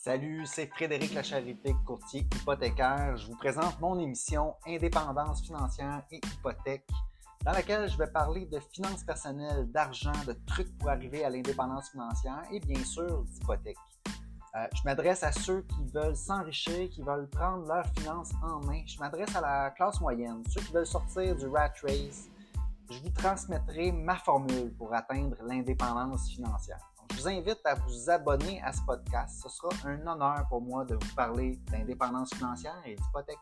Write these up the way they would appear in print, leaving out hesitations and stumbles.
Salut, c'est Frédéric Lacharité, courtier hypothécaire. Je vous présente mon émission Indépendance financière et hypothèque, dans laquelle je vais parler de finances personnelles, d'argent, de trucs pour arriver à l'indépendance financière et bien sûr d'hypothèque. Je m'adresse à ceux qui veulent s'enrichir, qui veulent prendre leurs finances en main. Je m'adresse à la classe moyenne, ceux qui veulent sortir du rat race. Je vous transmettrai ma formule pour atteindre l'indépendance financière. Donc, je vous invite à vous abonner à ce podcast. Ce sera un honneur pour moi de vous parler d'indépendance financière et d'hypothèque.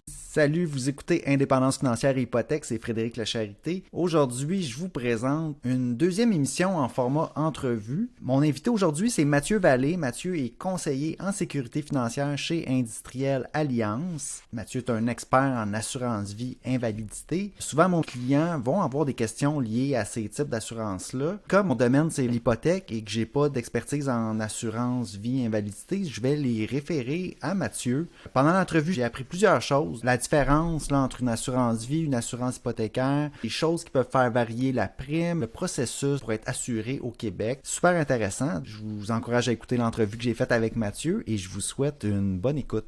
Salut, vous écoutez Indépendance financière et hypothèque, c'est Frédéric Lacharité. Aujourd'hui, je vous présente une deuxième émission en format entrevue. Mon invité aujourd'hui, c'est Mathieu Vallée. Mathieu est conseiller en sécurité financière chez Industriel Alliance. Mathieu est un expert en assurance vie invalidité. Souvent, mes clients vont avoir des questions liées à ces types d'assurances-là. Comme mon domaine, c'est l'hypothèque et que j'ai pas d'expertise en assurance vie invalidité, je vais les référer à Mathieu. Pendant l'entrevue, j'ai appris plusieurs choses. La différence là, entre une assurance vie et une assurance hypothécaire, les choses qui peuvent faire varier la prime, le processus pour être assuré au Québec. Super intéressant. Je vous encourage à écouter l'entrevue que j'ai faite avec Mathieu et je vous souhaite une bonne écoute.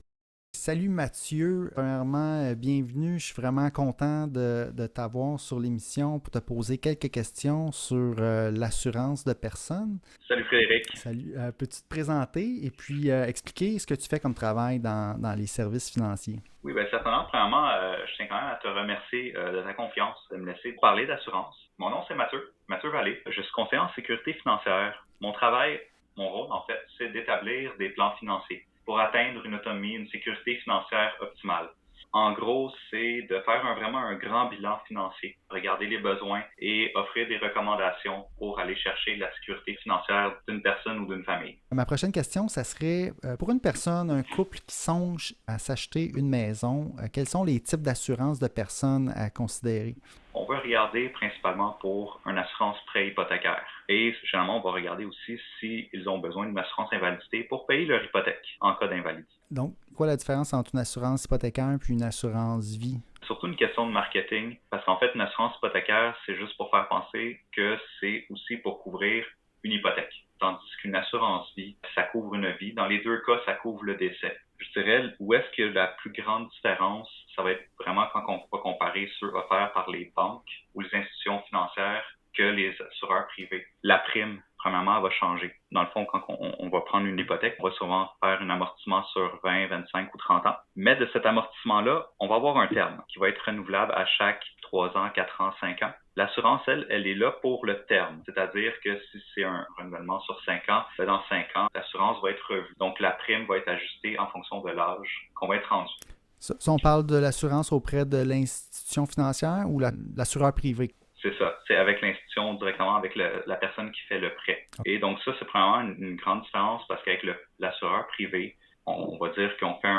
Salut Mathieu, premièrement, bienvenue. Je suis vraiment content de t'avoir sur l'émission pour te poser quelques questions sur l'assurance de personnes. Salut Frédéric. Salut, peux-tu te présenter et puis expliquer ce que tu fais comme travail dans les services financiers? Oui, bien certainement. Premièrement, je tiens quand même à te remercier de ta confiance, de me laisser parler d'assurance. Mon nom, c'est Mathieu Vallée. Je suis conseiller en sécurité financière. Mon travail, mon rôle, en fait, c'est d'établir des plans financiers pour atteindre une autonomie, une sécurité financière optimale. En gros, c'est de faire vraiment un grand bilan financier, regarder les besoins et offrir des recommandations pour aller chercher la sécurité financière d'une personne ou d'une famille. Ma prochaine question, ça serait pour une personne, un couple qui songe à s'acheter une maison, quels sont les types d'assurances de personnes à considérer? On va regarder principalement pour une assurance prêt hypothécaire. Et généralement, on va regarder aussi s'ils ont besoin d'une assurance invalidité pour payer leur hypothèque en cas d'invalidité. Donc, quoi la différence entre une assurance hypothécaire et une assurance vie? Surtout une question de marketing, parce qu'en fait, une assurance hypothécaire, c'est juste pour faire penser que c'est aussi pour couvrir une hypothèque. Tandis qu'une assurance vie, ça couvre une vie. Dans les deux cas, ça couvre le décès. Je dirais, où est-ce que la plus grande différence, ça va être vraiment quand on va comparer ceux offerts par les banques ou les institutions financières que les assureurs privés. La prime, premièrement, va changer. Dans le fond, quand on va prendre une hypothèque, on va souvent faire un amortissement sur 20, 25 ou 30 ans. Mais de cet amortissement-là, on va avoir un terme qui va être renouvelable à chaque 3 ans, 4 ans, 5 ans. L'assurance, elle est là pour le terme. C'est-à-dire que si c'est un renouvellement sur 5 ans, dans 5 ans, l'assurance va être revue. Donc, la prime va être ajustée en fonction de l'âge qu'on va être rendu. Ça, on parle de l'assurance auprès de l'institution financière ou l'assureur privé? C'est ça. C'est avec l'institution, directement avec la personne qui fait le prêt. Okay. Et donc ça, c'est probablement une grande différence parce qu'avec l'assureur privé, on va dire qu'on fait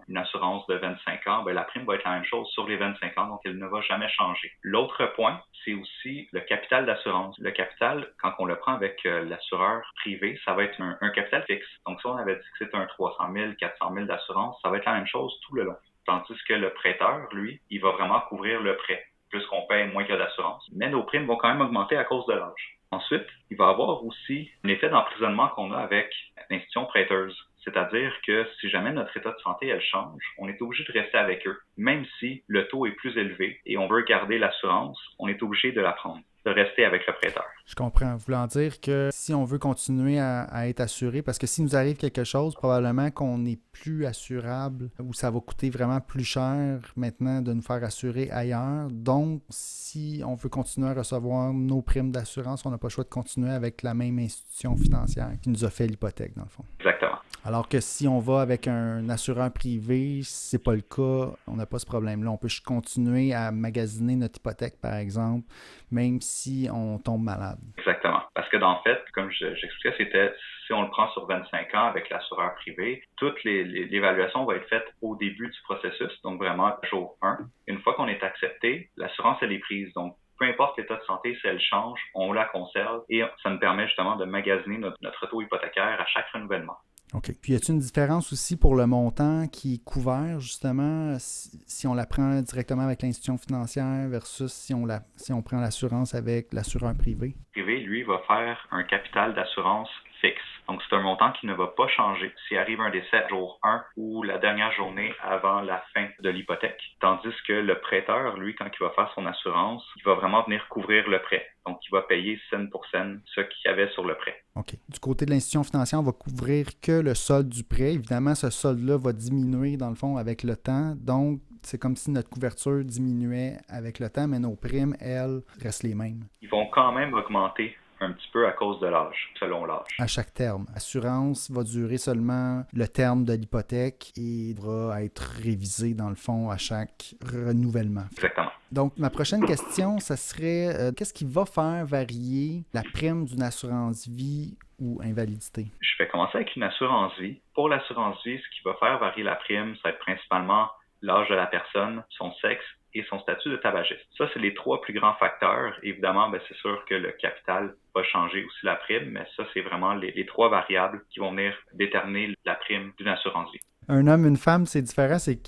une assurance de 25 ans, ben la prime va être la même chose sur les 25 ans, donc elle ne va jamais changer. L'autre point, c'est aussi le capital d'assurance. Le capital, quand on le prend avec l'assureur privé, ça va être un capital fixe. Donc si on avait dit que c'était un 300 000, 400 000 d'assurance, ça va être la même chose tout le long. Tandis que le prêteur, lui, il va vraiment couvrir le prêt. Plus qu'on paye, moins qu'il y a d'assurance. Mais nos primes vont quand même augmenter à cause de l'âge. Ensuite, il va y avoir aussi un effet d'emprisonnement qu'on a avec l'institution prêteuse. C'est-à-dire que si jamais notre état de santé, elle change, on est obligé de rester avec eux. Même si le taux est plus élevé et on veut garder l'assurance, on est obligé de la prendre, de rester avec le prêteur. Je comprends. Voulant dire que si on veut continuer à être assuré, parce que s'il nous arrive quelque chose, probablement qu'on n'est plus assurable ou ça va coûter vraiment plus cher maintenant de nous faire assurer ailleurs. Donc, si on veut continuer à recevoir nos primes d'assurance, on n'a pas le choix de continuer avec la même institution financière qui nous a fait l'hypothèque, dans le fond. Exactement. Alors que si on va avec un assureur privé, c'est pas le cas, on n'a pas ce problème-là. On peut continuer à magasiner notre hypothèque, par exemple, même si on tombe malade. Exactement. Parce que dans le fait, comme j'expliquais, c'était si on le prend sur 25 ans avec l'assureur privé, toute l'évaluation va être faite au début du processus, donc vraiment jour 1. Une fois qu'on est accepté, l'assurance, elle est prise. Donc, peu importe l'état de santé, si elle change, on la conserve et ça nous permet justement de magasiner notre taux hypothécaire à chaque renouvellement. OK. Puis, y a-t-il une différence aussi pour le montant qui est couvert, justement, si on la prend directement avec l'institution financière versus si on prend l'assurance avec l'assureur privé? Le privé, lui, va faire un capital d'assurance fixe. Donc, c'est un montant qui ne va pas changer s'il arrive un décès jour 1 ou la dernière journée avant la fin de l'hypothèque. Tandis que le prêteur, lui, quand il va faire son assurance, il va vraiment venir couvrir le prêt. Donc, il va payer cent pour cent ce qu'il y avait sur le prêt. OK. Du côté de l'institution financière, on va couvrir que le solde du prêt. Évidemment, ce solde-là va diminuer, dans le fond, avec le temps. Donc, c'est comme si notre couverture diminuait avec le temps, mais nos primes, elles, restent les mêmes. Ils vont quand même augmenter un petit peu à cause de l'âge, selon l'âge. À chaque terme. L'assurance va durer seulement le terme de l'hypothèque et va être révisée, dans le fond, à chaque renouvellement. Exactement. Donc, ma prochaine question, ça serait qu'est-ce qui va faire varier la prime d'une assurance vie ou invalidité? Je vais commencer avec une assurance vie. Pour l'assurance vie, ce qui va faire varier la prime, ça va être principalement l'âge de la personne, son sexe et son statut de tabagiste. Ça, c'est les 3 plus grands facteurs. Évidemment, c'est sûr que le capital va changer aussi la prime, mais ça, c'est vraiment les 3 variables qui vont venir déterminer la prime d'une assurance vie. Un homme, une femme, c'est différent. C'est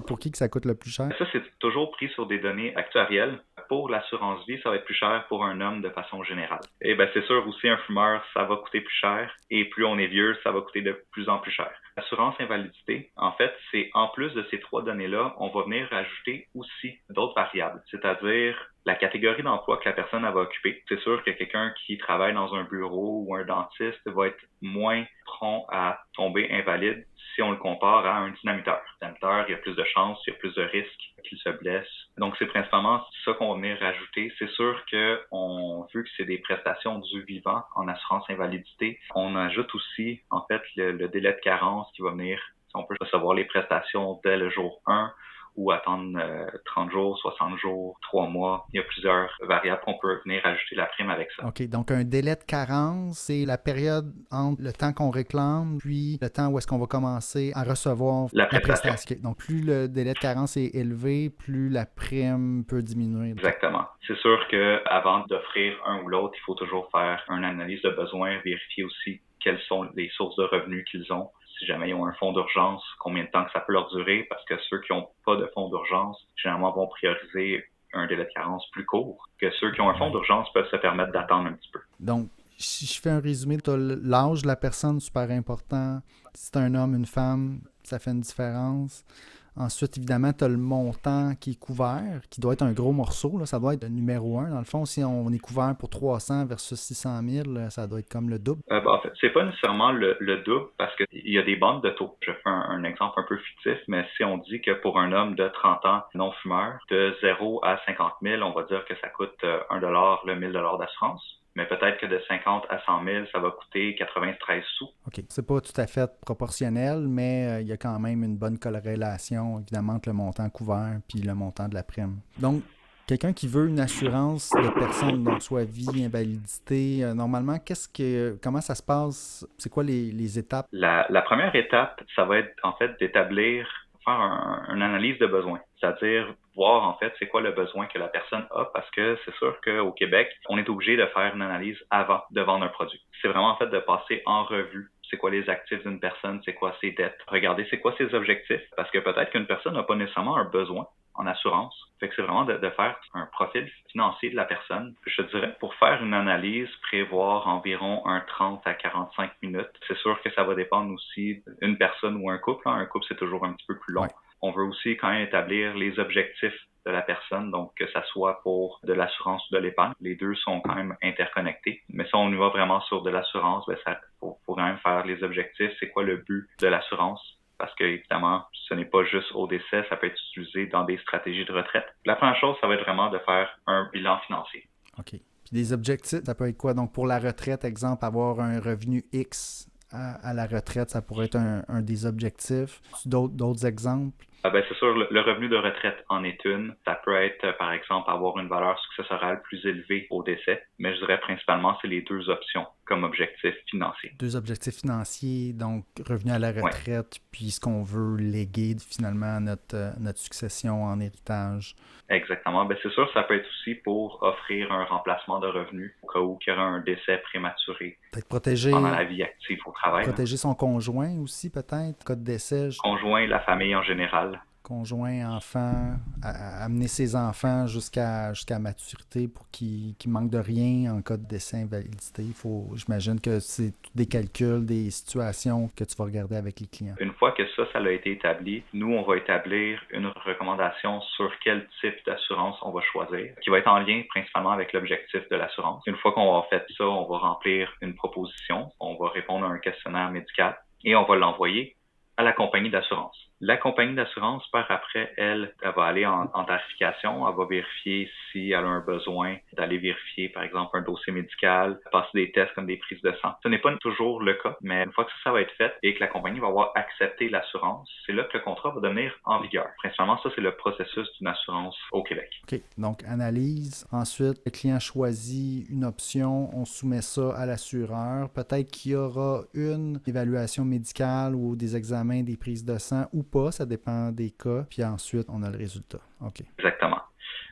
pour qui que ça coûte le plus cher? Ça, c'est toujours pris sur des données actuarielles. Pour l'assurance vie, ça va être plus cher pour un homme de façon générale. Et c'est sûr aussi, un fumeur, ça va coûter plus cher. Et plus on est vieux, ça va coûter de plus en plus cher. L'assurance invalidité, en fait, c'est en plus de ces 3 données-là, on va venir rajouter aussi d'autres variables, c'est-à-dire la catégorie d'emploi que la personne va occuper. C'est sûr que quelqu'un qui travaille dans un bureau ou un dentiste va être moins prompt à tomber invalide si on le compare à un dynamiteur. Le dynamiteur, il y a plus de chances, il y a plus de risques qu'il se blesse. Donc, c'est principalement ça qu'on va venir rajouter. C'est sûr que vu que c'est des prestations du vivant en assurance invalidité, on ajoute aussi, en fait, le délai de carence qui va venir, si on peut recevoir les prestations dès le jour 1 ou attendre 30 jours, 60 jours, 3 mois. Il y a plusieurs variables qu'on peut venir ajouter la prime avec ça. OK, donc un délai de carence, c'est la période entre le temps qu'on réclame puis le temps où est-ce qu'on va commencer à recevoir la prestation. Donc, plus le délai de carence est élevé, plus la prime peut diminuer. Exactement. C'est sûr qu'avant d'offrir un ou l'autre, il faut toujours faire une analyse de besoin, vérifier aussi quelles sont les sources de revenus qu'ils ont. Si jamais ils ont un fonds d'urgence, combien de temps que ça peut leur durer, parce que ceux qui n'ont pas de fonds d'urgence, généralement vont prioriser un délai de carence plus court, que ceux qui ont un fonds d'urgence peuvent se permettre d'attendre un petit peu. Donc, si je fais un résumé, tu as l'âge de la personne, super important. Si c'est un homme, une femme, ça fait une différence. Ensuite, évidemment, tu as le montant qui est couvert, qui doit être un gros morceau. Là. Ça doit être le numéro 1. Dans le fond, si on est couvert pour 300 versus 600 000, ça doit être comme le double. En fait, c'est pas nécessairement le double parce qu'il y a des bandes de taux. Je fais un exemple un peu fictif, mais si on dit que pour un homme de 30 ans non-fumeur, de 0 à 50 000, on va dire que ça coûte $1 le 1 000 d'assurance. Mais peut-être que de 50 à 100 000, ça va coûter 93 sous. OK. C'est pas tout à fait proportionnel, mais il y a quand même une bonne corrélation, évidemment, entre le montant couvert et le montant de la prime. Donc, quelqu'un qui veut une assurance de personne, donc soit vie, invalidité, normalement, comment ça se passe? C'est quoi les étapes? La première étape, ça va être en fait faire une analyse de besoin. C'est-à-dire voir en fait c'est quoi le besoin que la personne a parce que c'est sûr qu'au Québec, on est obligé de faire une analyse avant de vendre un produit. C'est vraiment en fait de passer en revue c'est quoi les actifs d'une personne, c'est quoi ses dettes, regarder c'est quoi ses objectifs parce que peut-être qu'une personne n'a pas nécessairement un besoin en assurance. Fait que c'est vraiment de faire un profil financier de la personne. Je dirais, pour faire une analyse, prévoir environ 30 à 45 minutes. C'est sûr que ça va dépendre aussi d'une personne ou un couple. Un couple, c'est toujours un petit peu plus long. Ouais. On veut aussi quand même établir les objectifs de la personne, donc que ça soit pour de l'assurance ou de l'épargne. Les deux sont quand même interconnectés. Mais si on y va vraiment sur de l'assurance, faut quand même faire les objectifs. C'est quoi le but de l'assurance? Parce que, évidemment, ce n'est pas juste au décès, ça peut être utilisé dans des stratégies de retraite. La première chose, ça va être vraiment de faire un bilan financier. OK. Puis des objectifs, ça peut être quoi? Donc, pour la retraite, exemple, avoir un revenu X à la retraite, ça pourrait être un des objectifs. D'autres exemples? C'est sûr, le revenu de retraite en est une. Ça peut être, par exemple, avoir une valeur successorale plus élevée au décès, mais je dirais principalement, c'est les deux options comme objectif financier. Deux objectifs financiers, donc revenu à la retraite, puis ce qu'on veut léguer finalement à notre succession en héritage. Exactement. C'est sûr, ça peut être aussi pour offrir un remplacement de revenus au cas où il y aura un décès prématuré. Peut-être protéger pendant la vie active au travail. Protéger son conjoint aussi, peut-être, cas de décès. Conjoint, la famille en général. Conjoint, enfant, amener ses enfants jusqu'à maturité pour qu'ils manquent de rien en cas de décès, invalidité. J'imagine que c'est des calculs, des situations que tu vas regarder avec les clients. Une fois que ça a été établi, nous, on va établir une recommandation sur quel type d'assurance on va choisir, qui va être en lien principalement avec l'objectif de l'assurance. Une fois qu'on va faire ça, on va remplir une proposition, on va répondre à un questionnaire médical et on va l'envoyer à la compagnie d'assurance. La compagnie d'assurance, par après, elle va aller en tarification, elle va vérifier si elle a un besoin d'aller vérifier, par exemple, un dossier médical, passer des tests comme des prises de sang. Ce n'est pas toujours le cas, mais une fois que ça va être fait et que la compagnie va avoir accepté l'assurance, c'est là que le contrat va devenir en vigueur. Principalement, ça, c'est le processus d'une assurance au Québec. OK. Donc, analyse. Ensuite, le client choisit une option, on soumet ça à l'assureur. Peut-être qu'il y aura une évaluation médicale ou des examens, des prises de sang ou pas, ça dépend des cas, puis ensuite, on a le résultat. OK. Exactement.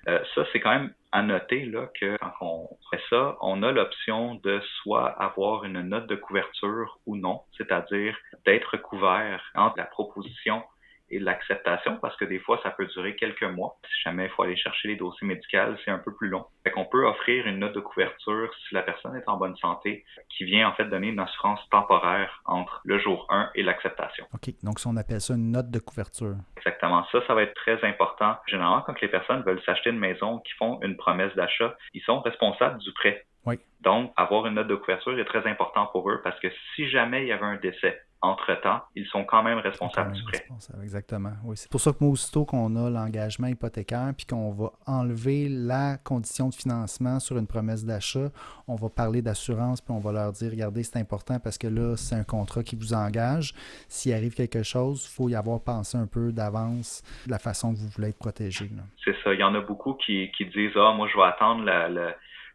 Ça, c'est quand même à noter là, que quand on fait ça, on a l'option de soit avoir une note de couverture ou non, c'est-à-dire d'être couvert entre la proposition et l'acceptation, parce que des fois, ça peut durer quelques mois. Si jamais il faut aller chercher les dossiers médicaux, c'est un peu plus long. Fait qu'on peut offrir une note de couverture si la personne est en bonne santé, qui vient en fait donner une assurance temporaire entre le jour 1 et l'acceptation. OK. Donc, si on appelle ça une note de couverture. Exactement. Ça va être très important. Généralement, quand les personnes veulent s'acheter une maison, qui font une promesse d'achat, ils sont responsables du prêt. Oui. Donc, avoir une note de couverture est très important pour eux parce que si jamais il y avait un décès entre-temps, ils sont quand même responsables du prêt. Exactement. Oui. C'est pour ça que moi, aussitôt qu'on a l'engagement hypothécaire puis qu'on va enlever la condition de financement sur une promesse d'achat, on va parler d'assurance puis on va leur dire, regardez, c'est important parce que là, c'est un contrat qui vous engage. S'il arrive quelque chose, il faut y avoir pensé un peu d'avance de la façon que vous voulez être protégé. Là. C'est ça. Il y en a beaucoup qui disent, moi, je vais attendre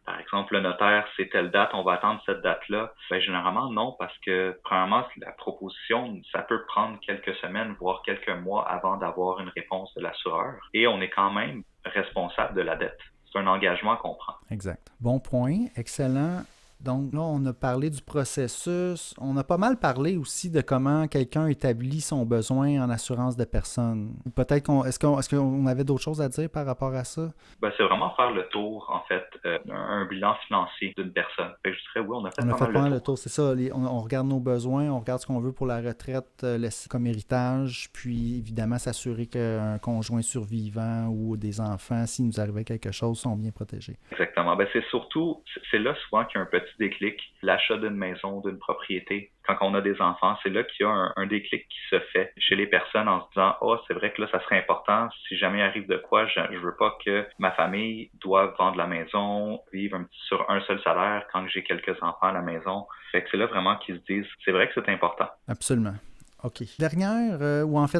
par exemple, le notaire, c'est telle date, on va attendre cette date-là. Généralement, non, parce que, premièrement, la proposition, ça peut prendre quelques semaines, voire quelques mois avant d'avoir une réponse de l'assureur. Et on est quand même responsable de la dette. C'est un engagement qu'on prend. Exact. Bon point. Excellent. Donc là, on a parlé du processus. On a pas mal parlé aussi de comment quelqu'un établit son besoin en assurance de personne. Peut-être est-ce qu'on avait d'autres choses à dire par rapport à ça? C'est vraiment faire le tour, en fait, un bilan financier d'une personne. Fait que je dirais, oui, on a fait pas mal le tour. C'est ça. On regarde nos besoins, on regarde ce qu'on veut pour la retraite, laisser comme héritage, puis évidemment s'assurer qu'un conjoint survivant ou des enfants, s'il nous arrivait quelque chose, sont bien protégés. Exactement. C'est là souvent qu'il y a un petit déclic, l'achat d'une maison, d'une propriété. Quand on a des enfants, c'est là qu'il y a un déclic qui se fait chez les personnes en se disant, c'est vrai que là, ça serait important. Si jamais il arrive de quoi, je veux pas que ma famille doive vendre la maison, vivre sur un seul salaire quand j'ai quelques enfants à la maison. Fait que c'est là vraiment qu'ils se disent, c'est vrai que c'est important. Absolument. OK.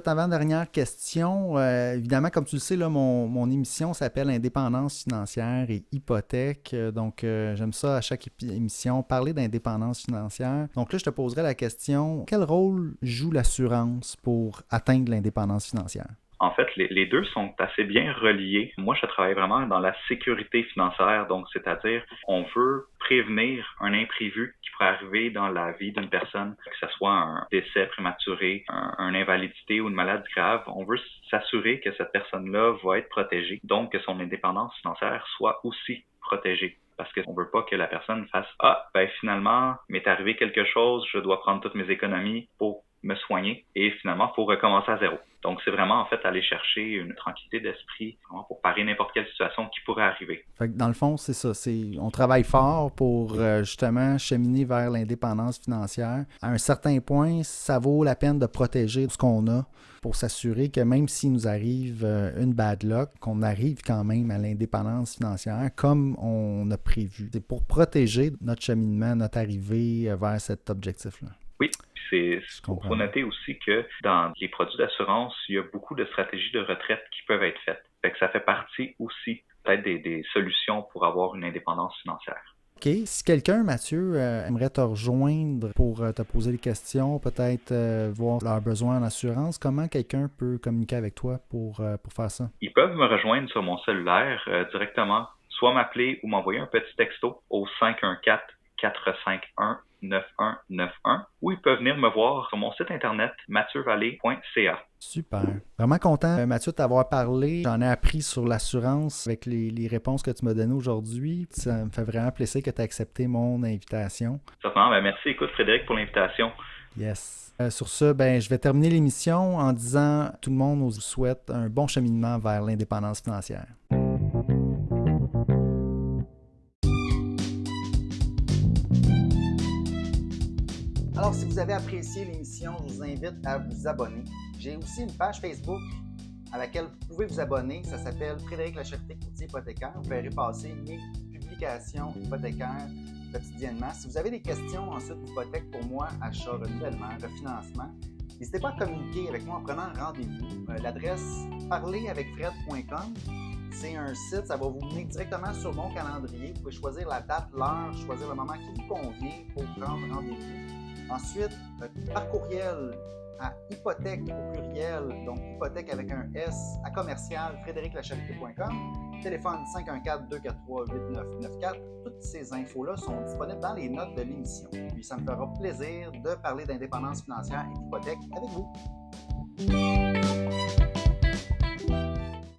Avant-dernière question. Évidemment, comme tu le sais, là, mon émission s'appelle Indépendance financière et hypothèque. Donc, j'aime ça à chaque émission, parler d'indépendance financière. Donc là, je te poserai la question, quel rôle joue l'assurance pour atteindre l'indépendance financière? En fait, les deux sont assez bien reliés. Moi, je travaille vraiment dans la sécurité financière, donc c'est-à-dire on veut prévenir un imprévu qui pourrait arriver dans la vie d'une personne, que ce soit un décès prématuré, une invalidité ou une maladie grave. On veut s'assurer que cette personne-là va être protégée, donc que son indépendance financière soit aussi protégée. Parce qu'on ne veut pas que la personne fasse « finalement, m'est arrivé quelque chose, je dois prendre toutes mes économies pour me soigner et finalement, il faut recommencer à zéro. » Donc, c'est vraiment, en fait, aller chercher une tranquillité d'esprit pour parer n'importe quelle situation qui pourrait arriver. Fait que dans le fond, c'est ça. On travaille fort pour justement cheminer vers l'indépendance financière. À un certain point, ça vaut la peine de protéger ce qu'on a pour s'assurer que même s'il nous arrive une bad luck, qu'on arrive quand même à l'indépendance financière comme on a prévu. C'est pour protéger notre cheminement, notre arrivée vers cet objectif-là. Oui, faut noter aussi que dans les produits d'assurance, il y a beaucoup de stratégies de retraite qui peuvent être faites. Fait que ça fait partie aussi peut-être des solutions pour avoir une indépendance financière. OK. Si quelqu'un, Mathieu, aimerait te rejoindre pour te poser des questions, peut-être voir leurs besoins en assurance, comment quelqu'un peut communiquer avec toi pour faire ça? Ils peuvent me rejoindre sur mon cellulaire directement, soit m'appeler ou m'envoyer un petit texto au 514-451-9191 ou ils peuvent venir me voir sur mon site internet mathieuvalet.ca. Super. Vraiment content, Mathieu, de t'avoir parlé. J'en ai appris sur l'assurance avec les réponses que tu m'as données aujourd'hui. Ça me fait vraiment plaisir que tu aies accepté mon invitation. Certainement. Merci. Écoute, Frédéric, pour l'invitation. Yes. Sur ce, je vais terminer l'émission en disant tout le monde vous souhaite un bon cheminement vers l'indépendance financière. Alors, si vous avez apprécié l'émission, je vous invite à vous abonner. J'ai aussi une page Facebook à laquelle vous pouvez vous abonner. Ça s'appelle Frédéric Lacharité, courtier hypothécaire. Vous verrez passer mes publications hypothécaires quotidiennement. Si vous avez des questions ensuite d'hypothèque pour moi, achat, renouvellement, refinancement, n'hésitez pas à communiquer avec moi en prenant rendez-vous. L'adresse parleravecfred.com. C'est un site, ça va vous mener directement sur mon calendrier. Vous pouvez choisir la date, l'heure, choisir le moment qui vous convient pour prendre rendez-vous. Ensuite, par courriel à hypothèque au pluriel, donc hypothèque avec un S, à commercial frédériclacharité.com, téléphone 514-243-8994. Toutes ces infos-là sont disponibles dans les notes de l'émission. Puis ça me fera plaisir de parler d'indépendance financière et d'hypothèque avec vous.